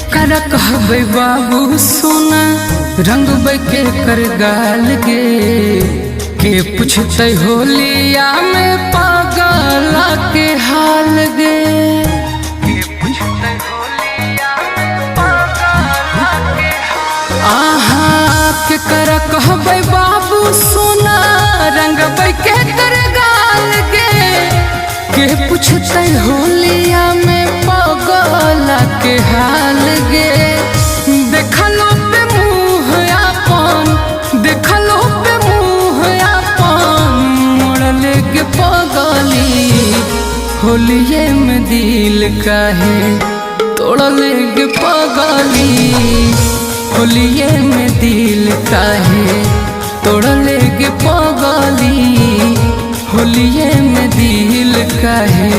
केकरा कहबै बाबू सोना रंग के कर गाल गे के पूछते होलिया में पागला के हाल गे आहा केकरा कहबै बाबू सोना रंग के कर गाल गे के पूछते होलिया में पागला के हाल गे देखलो पे मुँह अपन देखलो पे मुँह अपन मोड़ले के पगली होलिये में दिल काहे तोड़ले के पगली होलिये में दिल काहे तोड़ले के पगली होलिये में दिल काहे